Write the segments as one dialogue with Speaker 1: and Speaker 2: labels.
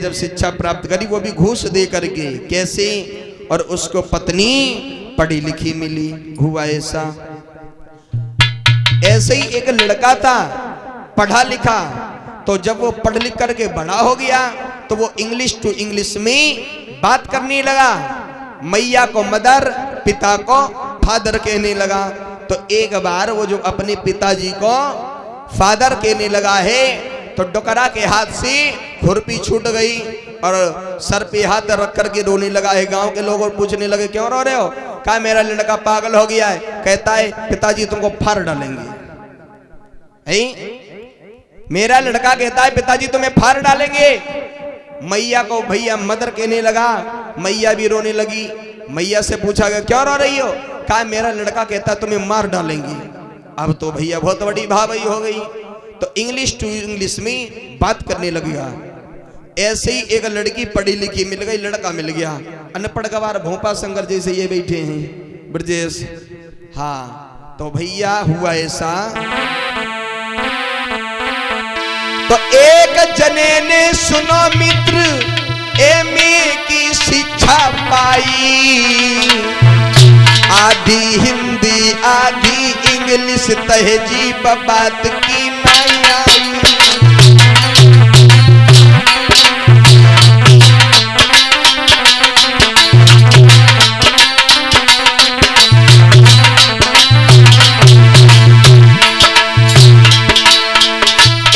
Speaker 1: जब शिक्षा प्राप्त करी वो भी घूस दे करके, कैसे, और उसको पत्नी पढ़ी लिखी मिली। हुआ ऐसा, ऐसे ही एक लड़का था पढ़ा लिखा, तो जब वो पढ़ लिख करके बड़ा हो गया तो वो इंग्लिश टू इंग्लिश में बात करने लगा। मैया को मदर, पिता को फादर कहने लगा। तो एक बार वो जो अपने पिताजी को फादर कहने लगा है तो डोकरा के हाथ से खुरपी छूट गई और सर पे हाथ रख करके रोने लगा है। गांव के लोग पूछने लगे क्यों रो रहे हो? कहा मेरा लड़का पागल हो गया है। कहता है पिताजी तुमको फाड़ डालेंगे। मेरा लड़का कहता है पिताजी तुम्हें फाड़ डालेंगे। मैया को भैया मदर कहने लगा, मैया भी रोने लगी। मैया से पूछा गया क्यों रो रही हो? कहा मेरा लड़का कहता है तुम्हें मार डालेंगे। अब तो भैया बहुत बड़ी भावई हो गई, तो इंग्लिश टू इंग्लिश में बात करने लगेगा। ऐसे ही एक लड़की पढ़ी लिखी मिल गई, लड़का मिल गया अनपढ़ गवार भोपा शंकर जैसे ये बैठे हैं ब्रजेश। हाँ, तो भैया हुआ ऐसा, तो एक जने ने सुनो मित्र एमए की शिक्षा पाई, आधी हिंदी आधी इंग्लिश तहजीब बात की नहीं आई।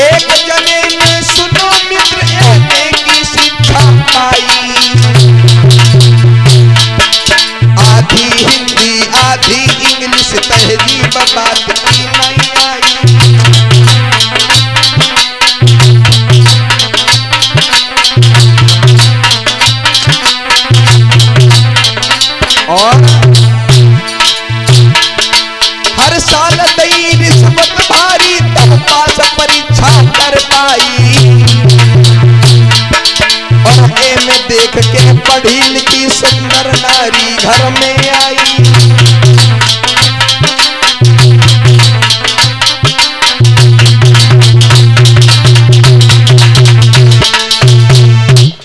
Speaker 1: एक जने ने सुनो मित्र एमए की शिक्षा पाई, आधी हिंदी आधी इंग्लिश तहजीब बात की नहीं आई। और हर साल दई रिश्वत भारी तब पास परीक्षा कर पाई, और एम देख के पढ़ी लिखी सुंदर नारी घर में आई।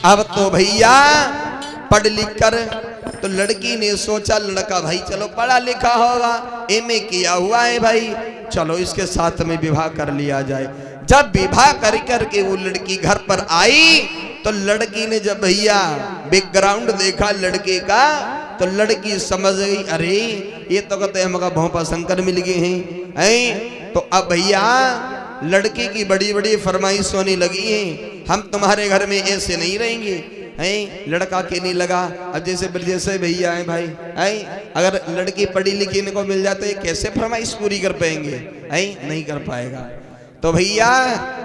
Speaker 1: अब तो भैया पढ़ लिख कर, तो लड़की ने सोचा लड़का भाई चलो पढ़ा लिखा होगा, एमए किया हुआ है भाई, चलो इसके साथ में विवाह कर लिया जाए। जब विवाह कर करके वो लड़की घर पर आई तो लड़की ने जब भैया बैकग्राउंड देखा लड़के का तो लड़की समझ गई अरे ये तो कहते हमका भोपा शंकर मिल गए हैं। तो अब भैया लड़के की बड़ी बड़ी फरमाइश होने लगी है, हम तुम्हारे घर में ऐसे नहीं रहेंगे हैं। लड़का कहने लगा, अब जैसे जैसे भैया है भाई हैं, अगर लड़की पढ़ी लिखी को मिल जाते कैसे फरमाइश पूरी कर पाएंगे हैं? नहीं कर पाएगा। तो भैया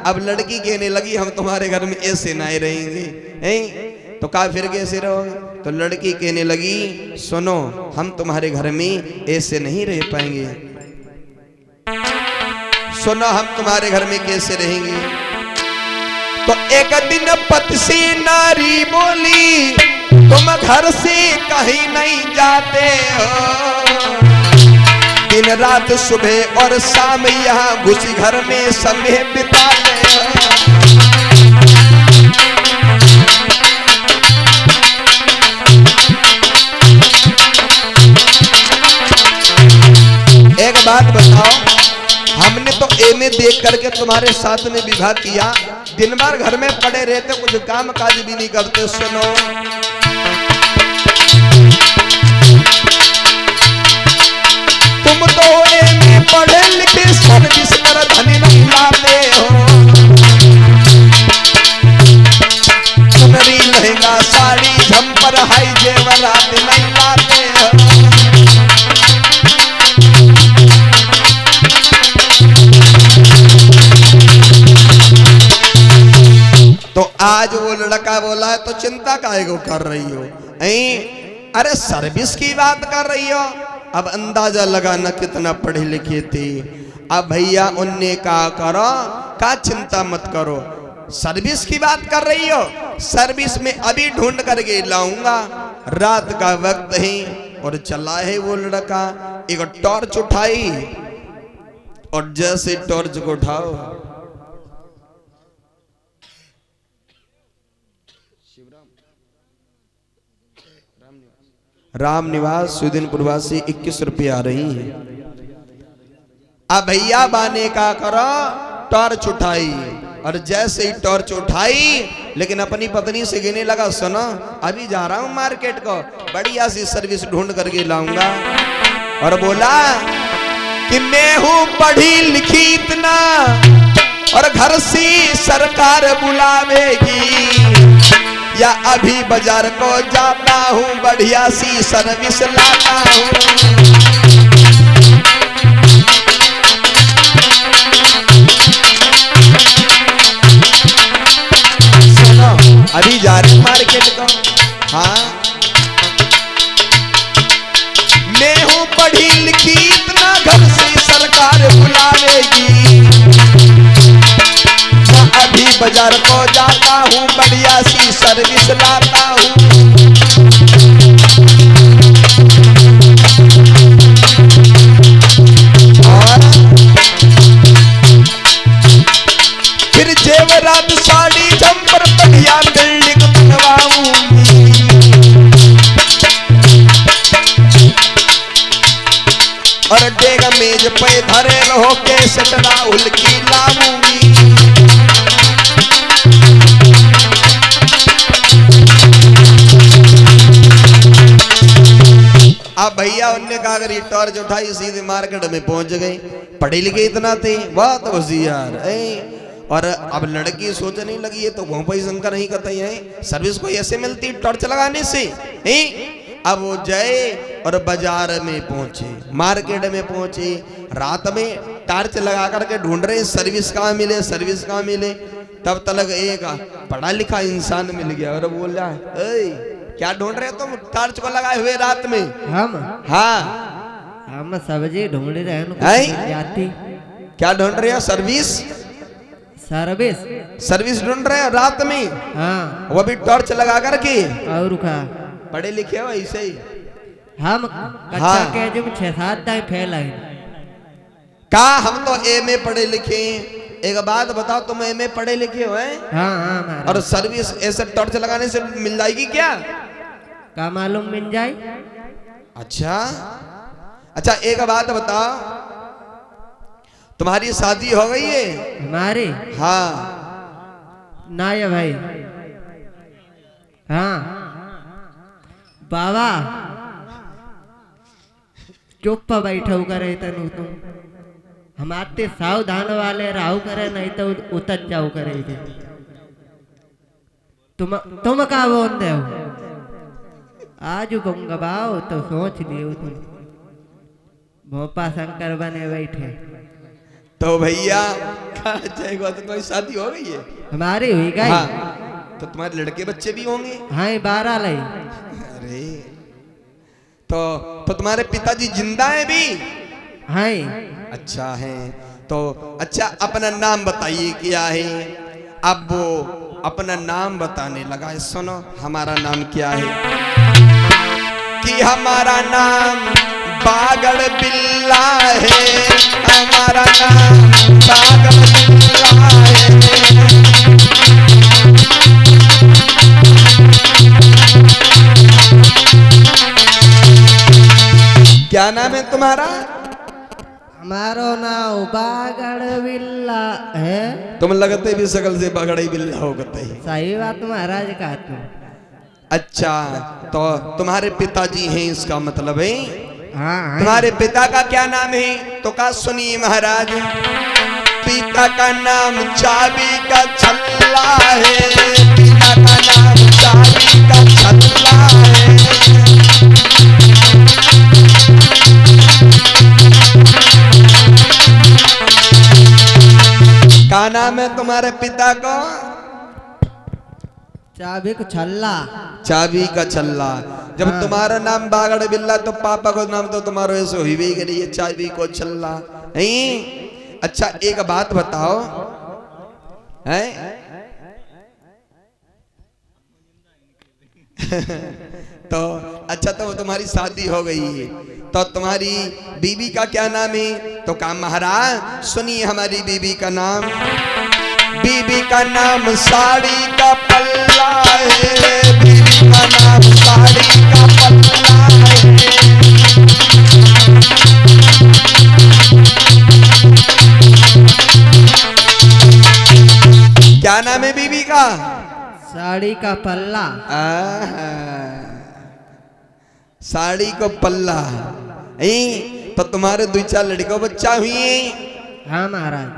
Speaker 1: अब लड़की कहने लगी हम तुम्हारे घर में ऐसे नहीं रहेंगे हैं। तो कहा फिर कैसे रहोगे? तो लड़की कहने लगी सुनो हम तुम्हारे घर में ऐसे नहीं रह पाएंगे, सुनो हम तुम्हारे घर में कैसे रहेंगे। तो एक दिन पति से नारी बोली तुम घर से कहीं नहीं जाते हो, दिन रात सुबह और शाम यहाँ घुसी घर में समय बिताते हो। एक बात बताओ, हमने तो एमए देख करके तुम्हारे साथ में विवाह किया, दिन भर घर में पड़े रहते कुछ काम काज भी नहीं करते। सुनो तुम तो एमए पढ़े लिखे सर्विस कर धनी नहीं लाते हो, सुनरी लहंगा साड़ी झंपर हाई जेवरात नहीं लाते हो। तो आज वो लड़का बोला है तो चिंता काहे को कर रही हो? अरे सर्विस की बात कर रही हो। अब अंदाजा लगाना कितना पढ़े लिखे थे। अब भैया उनने कहा करो का चिंता मत करो, सर्विस की बात कर रही हो, सर्विस में अभी ढूंढ करके लाऊंगा। रात का वक्त है और चला है वो लड़का, एक टॉर्च उठाई और जैसे टॉर्च को उठाओ राम निवास सुदीनपुर से 21 रुपये आ रही है। अब भैया बाने का करो, टॉर्च उठाई और जैसे ही टॉर्च उठाई लेकिन अपनी पत्नी से कहने लगा, सुनो अभी जा रहा हूं मार्केट को, बढ़िया सी सर्विस ढूंढ करके लाऊंगा। और बोला कि मैं हूं पढ़ी लिखी इतना और घर से सरकार बुलावेगी, या अभी बाजार को जाता हूं बढ़िया सी सर्विस लाता हूं। अभी जा रहे मार्केट को। हाँ मैं हूं पढ़ी लिखी इतना घर से सरकार बुलावेगी, मैं अभी बाजार को जाता हूं बढ़िया सी सर्विस लाता हूं। और फिर जेवरात साड़ी जम्पर बढ़िया बिल्डिंग बनवाऊंगी, और डेग मेज पे धरे रहो कैसेट राहुल की लाऊंगी। अब भैया उनने कहा अगर ये टॉर्च उठाई सीधे मार्केट में पहुंच गए, पढ़े लिखे इतना थे, वाह तो होशियार। और अब लड़की सोचने लगी है तो भोपाई शंकर नहीं करते हैं, सर्विस कोई ऐसे मिलती टॉर्च लगाने से। अब वो जाए और बाजार में पहुंचे, मार्केट में पहुंचे, रात में टॉर्च लगा करके ढूंढ रहे सर्विस कहाँ मिले, सर्विस कहाँ मिले। तब तक एक पढ़ा लिखा इंसान मिल गया और बोला, क्या ढूंढ रहे हो तुम टॉर्च को लगाए हुए रात में?
Speaker 2: हम
Speaker 1: हाँ
Speaker 2: सब्जी ढूंढ रहे हैं।
Speaker 1: क्या ढूंढ रहे हो? सर्विस सर्विस ढूंढ रहे हो रात में?
Speaker 2: हाँ
Speaker 1: वो भी टॉर्च लगा करके।
Speaker 2: और
Speaker 1: पढ़े लिखे हो ऐसे ही?
Speaker 2: हम कच्चा के जो 6-7 टाइम फेल है।
Speaker 1: का हम तो एमए पढ़े लिखे। एक बात बताओ, तुम एमए पढ़े लिखे हो हैं?
Speaker 2: हाँ
Speaker 1: और सर्विस ऐसे टॉर्च लगाने से मिल जाएगी क्या?
Speaker 2: का मालूम मिल जाए।
Speaker 1: अच्छा एक बात बताओ, तुम्हारी शादी हो गई है?
Speaker 2: हमारी?
Speaker 1: हाँ
Speaker 2: ना ये भाई। हाँ बाबा चुप बैठो करे तनु तुम, हमारे सावधान वाले राहु करे नहीं तो उतर जाओ करे थे। तुम का बोल दे हो आज गंगबाओ तो सोच लियो तुम भोपा शंकर बने बैठे।
Speaker 1: तो भैया तो तुम्हारी शादी हो गई है?
Speaker 2: हमारी हुई गई।
Speaker 1: हाँ, तो तुम्हारे लड़के बच्चे भी होंगे?
Speaker 2: हाँ 12 लाई।
Speaker 1: अरे तो तुम्हारे पिताजी जिंदा हैं भी?
Speaker 2: हाँ
Speaker 1: अच्छा है। तो अच्छा अपना नाम बताइए क्या है? अब वो अपना नाम बताने लगा। सुनो हमारा नाम क्या है? कि हमारा नाम बागड़ बिल्ला है, हमारा नाम बागड़ बिल्ला है। क्या नाम है तुम्हारा?
Speaker 2: हमारो नाम बागड़ बिल्ला है।
Speaker 1: तुम लगते भी सकल से बागड़ बिल्ला हो गए।
Speaker 2: सही बात महाराज का तुम।
Speaker 1: अच्छा तो तुम्हारे पिताजी हैं इसका मतलब है?
Speaker 2: हाँ
Speaker 1: तुम्हारे पिता का क्या नाम है? तो का सुनिए महाराज। पिता का नाम चाबी का छल्ला है, पिता का नाम चाबी का छल्ला है। क्या नाम है तुम्हारे पिता को?
Speaker 2: चाबी का छल्ला।
Speaker 1: चाबी का छल्ला। जब तुम्हारा नाम बागड़ बिल्ला तो पापा को नाम तो तुम्हारा ऐसे हुई भी करी है चाबी को छल्ला। नहीं अच्छा एक बात बताओ है तो अच्छा तो तुम्हारी शादी हो गई है, तो तुम्हारी बीबी का क्या नाम है? तो काम महाराज सुनिए हमारी बीबी का नाम। बीबी का नाम साड़ी का पल्ला है, नाम है बीबी का?
Speaker 2: साड़ी का पल्ला।
Speaker 1: आहा, साड़ी को पल्ला। तो तुम्हारे 2-4 लड़कों बच्चा हुई।
Speaker 2: हाँ महाराज।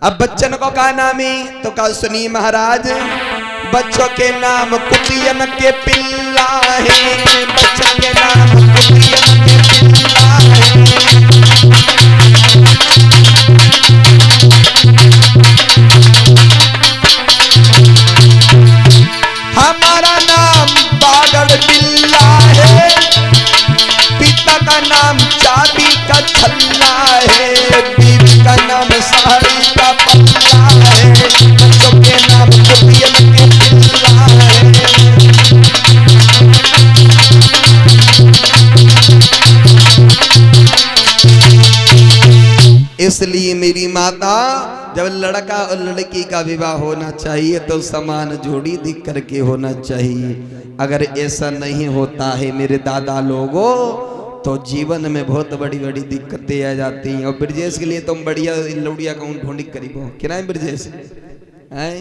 Speaker 1: अब बच्चन को का नाम है? तो कहा सुनिए महाराज, बच्चों के नाम कुटियन के पिल्ला है, बच्चों के नाम कुटियन के पिल्ला है। हमारा नाम बागड़ बिल्ला है, पिता का नाम चाबी का छल्ला है, बीवी का नाम साड़ी का पल्ला है, बच्चों के नाम कुटियन के पिल्ला है। इसलिए मेरी माता, जब लड़का और लड़की का विवाह होना चाहिए तो समान जोड़ी दिख करके होना चाहिए। अगर ऐसा नहीं होता है मेरे दादा लोगों, तो जीवन में बहुत बड़ी बड़ी दिक्कतें आ जाती हैं। और ब्रजेश के लिए तुम बढ़िया लौड़िया का ढूंढी करीब हो, क्या ब्रजेश है?